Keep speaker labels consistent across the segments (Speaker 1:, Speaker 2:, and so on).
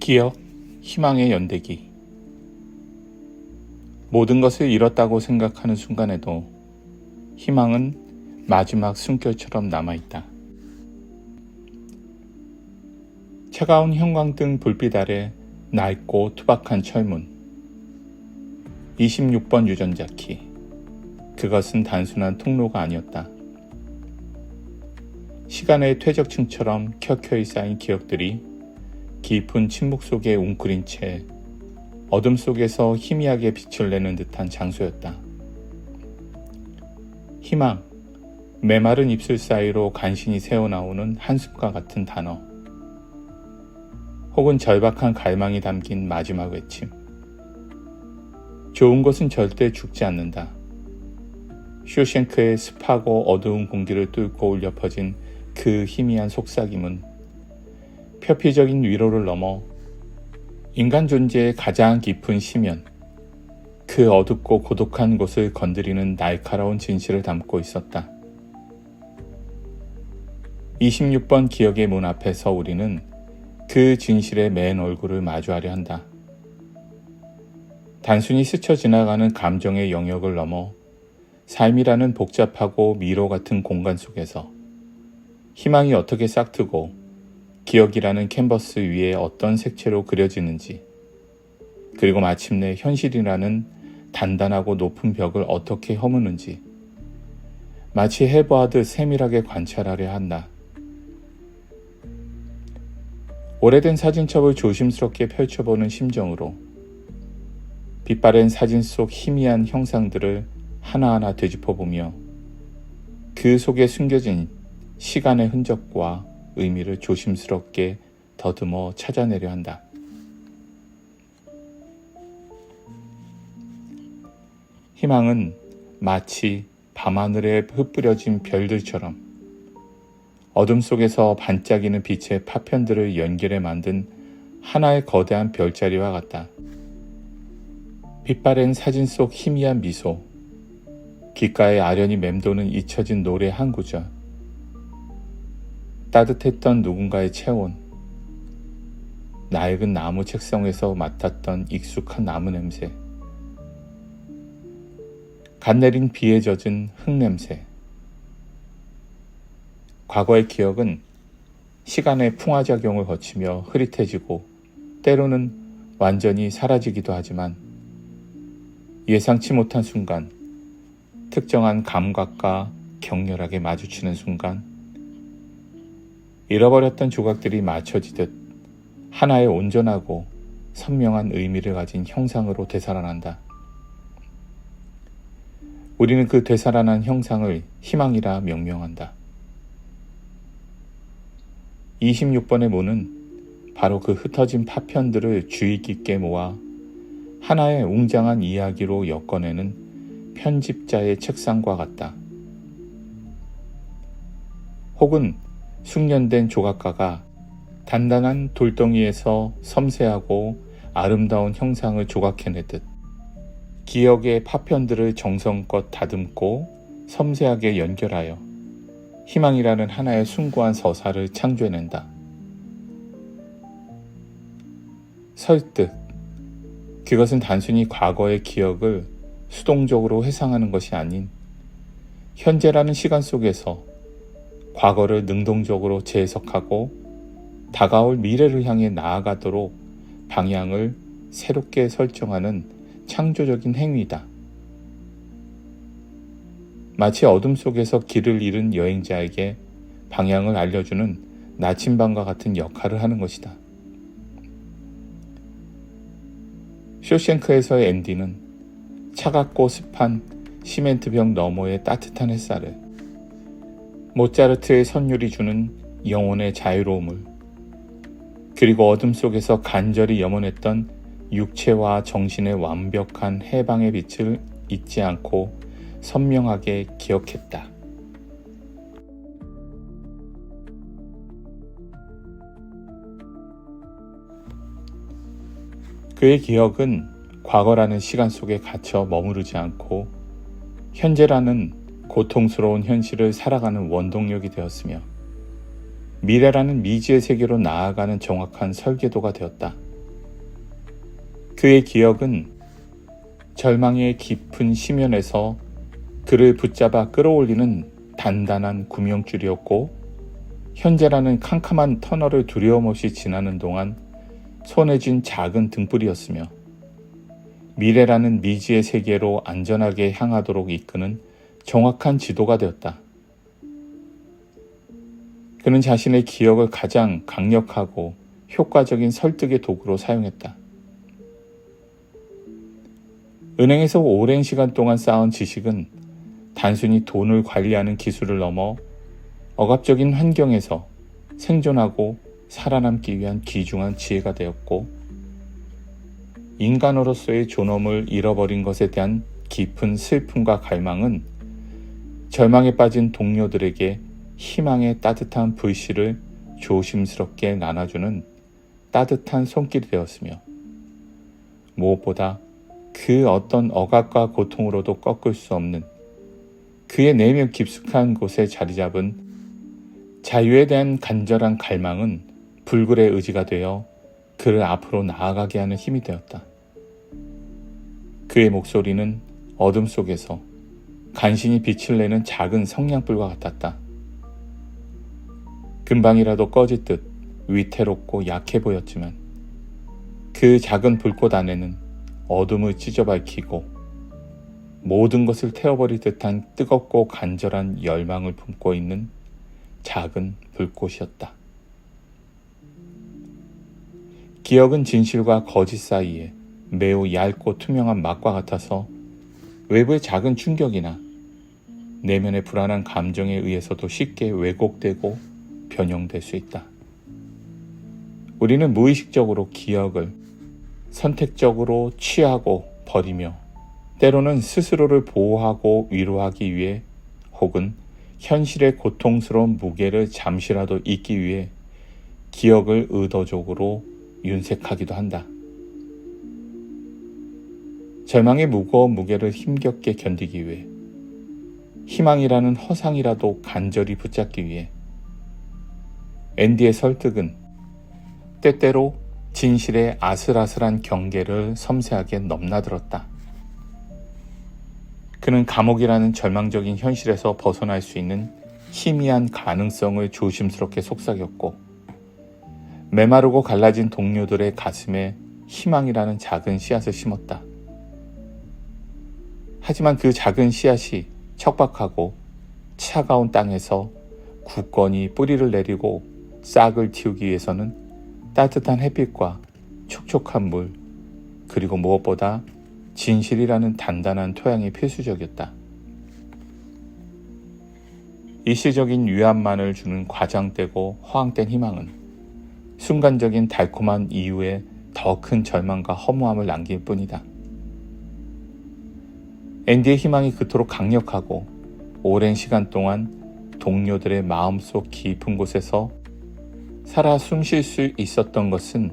Speaker 1: 기억, 희망의 연대기. 모든 것을 잃었다고 생각하는 순간에도 희망은 마지막 숨결처럼 남아있다. 차가운 형광등 불빛 아래 낡고 투박한 철문. 26번 유전자 키. 그것은 단순한 통로가 아니었다. 시간의 퇴적층처럼 켜켜이 쌓인 기억들이 깊은 침묵 속에 웅크린 채 어둠 속에서 희미하게 빛을 내는 듯한 장소였다. 희망, 메마른 입술 사이로 간신히 새어나오는 한숨과 같은 단어, 혹은 절박한 갈망이 담긴 마지막 외침. 좋은 것은 절대 죽지 않는다. 쇼생크의 습하고 어두운 공기를 뚫고 울려 퍼진 그 희미한 속삭임은 표피적인 위로를 넘어 인간 존재의 가장 깊은 심연, 그 어둡고 고독한 곳을 건드리는 날카로운 진실을 담고 있었다. 26번 기억의 문 앞에서 우리는 그 진실의 맨 얼굴을 마주하려 한다. 단순히 스쳐 지나가는 감정의 영역을 넘어 삶이라는 복잡하고 미로 같은 공간 속에서 희망이 어떻게 싹트고 기억이라는 캔버스 위에 어떤 색채로 그려지는지, 그리고 마침내 현실이라는 단단하고 높은 벽을 어떻게 허무는지 마치 해부하듯 세밀하게 관찰하려 한다. 오래된 사진첩을 조심스럽게 펼쳐보는 심정으로 빛바랜 사진 속 희미한 형상들을 하나하나 되짚어보며 그 속에 숨겨진 시간의 흔적과 의미를 조심스럽게 더듬어 찾아내려 한다. 희망은 마치 밤하늘에 흩뿌려진 별들처럼 어둠 속에서 반짝이는 빛의 파편들을 연결해 만든 하나의 거대한 별자리와 같다. 빛바랜 사진 속 희미한 미소, 귓가에 아련히 맴도는 잊혀진 노래 한 구절, 따뜻했던 누군가의 체온, 낡은 나무 책상에서 맡았던 익숙한 나무 냄새, 갓 내린 비에 젖은 흙 냄새. 과거의 기억은 시간의 풍화작용을 거치며 흐릿해지고 때로는 완전히 사라지기도 하지만 예상치 못한 순간, 특정한 감각과 격렬하게 마주치는 순간 잃어버렸던 조각들이 맞춰지듯 하나의 온전하고 선명한 의미를 가진 형상으로 되살아난다. 우리는 그 되살아난 형상을 희망이라 명명한다. 26번의 문은 바로 그 흩어진 파편들을 주의 깊게 모아 하나의 웅장한 이야기로 엮어내는 편집자의 책상과 같다. 혹은 숙련된 조각가가 단단한 돌덩이에서 섬세하고 아름다운 형상을 조각해내듯 기억의 파편들을 정성껏 다듬고 섬세하게 연결하여 희망이라는 하나의 숭고한 서사를 창조해낸다. 설득, 그것은 단순히 과거의 기억을 수동적으로 회상하는 것이 아닌 현재라는 시간 속에서 과거를 능동적으로 재해석하고 다가올 미래를 향해 나아가도록 방향을 새롭게 설정하는 창조적인 행위다. 마치 어둠 속에서 길을 잃은 여행자에게 방향을 알려주는 나침반과 같은 역할을 하는 것이다. 쇼생크에서의 앤디는 차갑고 습한 시멘트벽 너머의 따뜻한 햇살을, 모차르트의 선율이 주는 영혼의 자유로움을, 그리고 어둠 속에서 간절히 염원했던 육체와 정신의 완벽한 해방의 빛을 잊지 않고 선명하게 기억했다. 그의 기억은 과거라는 시간 속에 갇혀 머무르지 않고 현재라는 고통스러운 현실을 살아가는 원동력이 되었으며 미래라는 미지의 세계로 나아가는 정확한 설계도가 되었다. 그의 기억은 절망의 깊은 심연에서 그를 붙잡아 끌어올리는 단단한 구명줄이었고, 현재라는 캄캄한 터널을 두려움없이 지나는 동안 손에 쥔 작은 등불이었으며, 미래라는 미지의 세계로 안전하게 향하도록 이끄는 정확한 지도가 되었다. 그는 자신의 기억을 가장 강력하고 효과적인 설득의 도구로 사용했다. 은행에서 오랜 시간 동안 쌓은 지식은 단순히 돈을 관리하는 기술을 넘어 억압적인 환경에서 생존하고 살아남기 위한 귀중한 지혜가 되었고, 인간으로서의 존엄을 잃어버린 것에 대한 깊은 슬픔과 갈망은 절망에 빠진 동료들에게 희망의 따뜻한 불씨를 조심스럽게 나눠주는 따뜻한 손길이 되었으며, 무엇보다 그 어떤 억압과 고통으로도 꺾을 수 없는 그의 내면 깊숙한 곳에 자리 잡은 자유에 대한 간절한 갈망은 불굴의 의지가 되어 그를 앞으로 나아가게 하는 힘이 되었다. 그의 목소리는 어둠 속에서 간신히 빛을 내는 작은 성냥불과 같았다. 금방이라도 꺼질 듯 위태롭고 약해 보였지만, 그 작은 불꽃 안에는 어둠을 찢어 밝히고 모든 것을 태워버릴 듯한 뜨겁고 간절한 열망을 품고 있는 작은 불꽃이었다. 기억은 진실과 거짓 사이에 매우 얇고 투명한 막과 같아서 외부의 작은 충격이나 내면의 불안한 감정에 의해서도 쉽게 왜곡되고 변형될 수 있다. 우리는 무의식적으로 기억을 선택적으로 취하고 버리며, 때로는 스스로를 보호하고 위로하기 위해, 혹은 현실의 고통스러운 무게를 잠시라도 잊기 위해 기억을 의도적으로 윤색하기도 한다. 절망의 무거운 무게를 힘겹게 견디기 위해, 희망이라는 허상이라도 간절히 붙잡기 위해, 앤디의 설득은 때때로 진실의 아슬아슬한 경계를 섬세하게 넘나들었다. 그는 감옥이라는 절망적인 현실에서 벗어날 수 있는 희미한 가능성을 조심스럽게 속삭였고, 메마르고 갈라진 동료들의 가슴에 희망이라는 작은 씨앗을 심었다. 하지만 그 작은 씨앗이 척박하고 차가운 땅에서 굳건히 뿌리를 내리고 싹을 틔우기 위해서는 따뜻한 햇빛과 촉촉한 물, 그리고 무엇보다 진실이라는 단단한 토양이 필수적이었다. 일시적인 위안만을 주는 과장되고 허황된 희망은 순간적인 달콤한 이후에 더 큰 절망과 허무함을 남길 뿐이다. 앤디의 희망이 그토록 강력하고 오랜 시간 동안 동료들의 마음속 깊은 곳에서 살아 숨쉴 수 있었던 것은,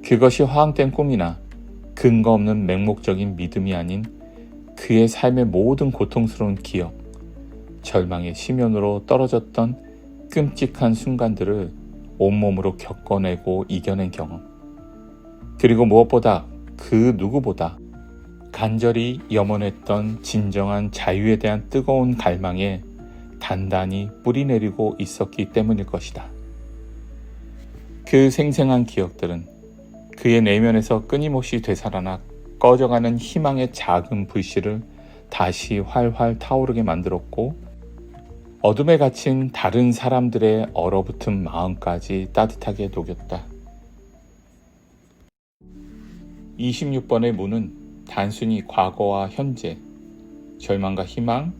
Speaker 1: 그것이 허황된 꿈이나 근거 없는 맹목적인 믿음이 아닌 그의 삶의 모든 고통스러운 기억, 절망의 심연으로 떨어졌던 끔찍한 순간들을 온몸으로 겪어내고 이겨낸 경험, 그리고 무엇보다 그 누구보다 간절히 염원했던 진정한 자유에 대한 뜨거운 갈망에 단단히 뿌리내리고 있었기 때문일 것이다. 그 생생한 기억들은 그의 내면에서 끊임없이 되살아나 꺼져가는 희망의 작은 불씨를 다시 활활 타오르게 만들었고, 어둠에 갇힌 다른 사람들의 얼어붙은 마음까지 따뜻하게 녹였다. 26번의 문은 단순히 과거와 현재, 절망과 희망,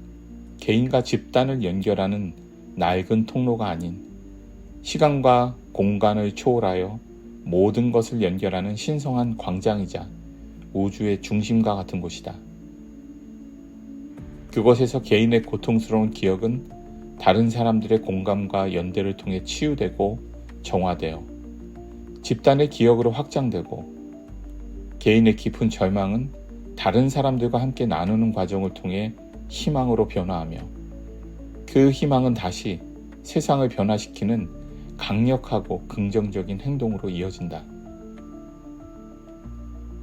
Speaker 1: 개인과 집단을 연결하는 낡은 통로가 아닌, 시간과 공간을 초월하여 모든 것을 연결하는 신성한 광장이자 우주의 중심과 같은 곳이다. 그곳에서 개인의 고통스러운 기억은 다른 사람들의 공감과 연대를 통해 치유되고 정화되어 집단의 기억으로 확장되고, 개인의 깊은 절망은 다른 사람들과 함께 나누는 과정을 통해 희망으로 변화하며, 그 희망은 다시 세상을 변화시키는 강력하고 긍정적인 행동으로 이어진다.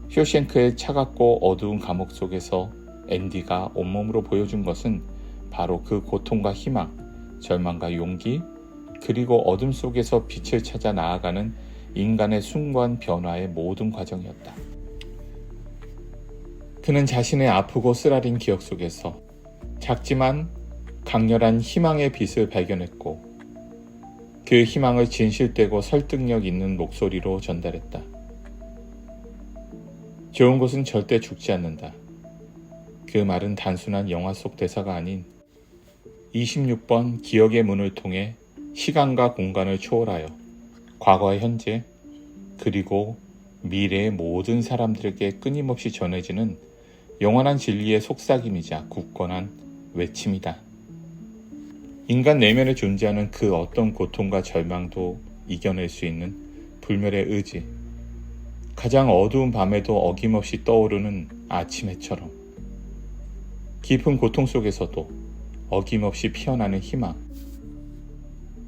Speaker 1: 쇼생크의 차갑고 어두운 감옥 속에서 앤디가 온몸으로 보여준 것은 바로 그 고통과 희망, 절망과 용기, 그리고 어둠 속에서 빛을 찾아 나아가는 인간의 숭고한 변화의 모든 과정이었다. 그는 자신의 아프고 쓰라린 기억 속에서 작지만 강렬한 희망의 빛을 발견했고 그 희망을 진실되고 설득력 있는 목소리로 전달했다. 좋은 것은 절대 죽지 않는다. 그 말은 단순한 영화 속 대사가 아닌 26번 기억의 문을 통해 시간과 공간을 초월하여 과거와 현재 그리고 미래의 모든 사람들에게 끊임없이 전해지는 영원한 진리의 속삭임이자 굳건한 외침이다. 인간 내면에 존재하는 그 어떤 고통과 절망도 이겨낼 수 있는 불멸의 의지, 가장 어두운 밤에도 어김없이 떠오르는 아침 해처럼 깊은 고통 속에서도 어김없이 피어나는 희망,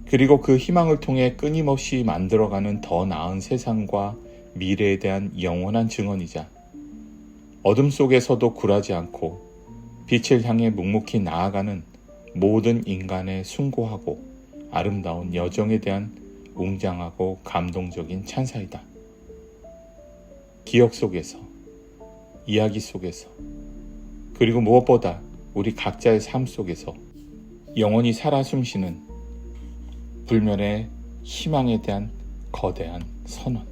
Speaker 1: 그리고 그 희망을 통해 끊임없이 만들어가는 더 나은 세상과 미래에 대한 영원한 증언이자 어둠 속에서도 굴하지 않고 빛을 향해 묵묵히 나아가는 모든 인간의 숭고하고 아름다운 여정에 대한 웅장하고 감동적인 찬사이다. 기억 속에서, 이야기 속에서, 그리고 무엇보다 우리 각자의 삶 속에서 영원히 살아 숨쉬는 불멸의 희망에 대한 거대한 선언.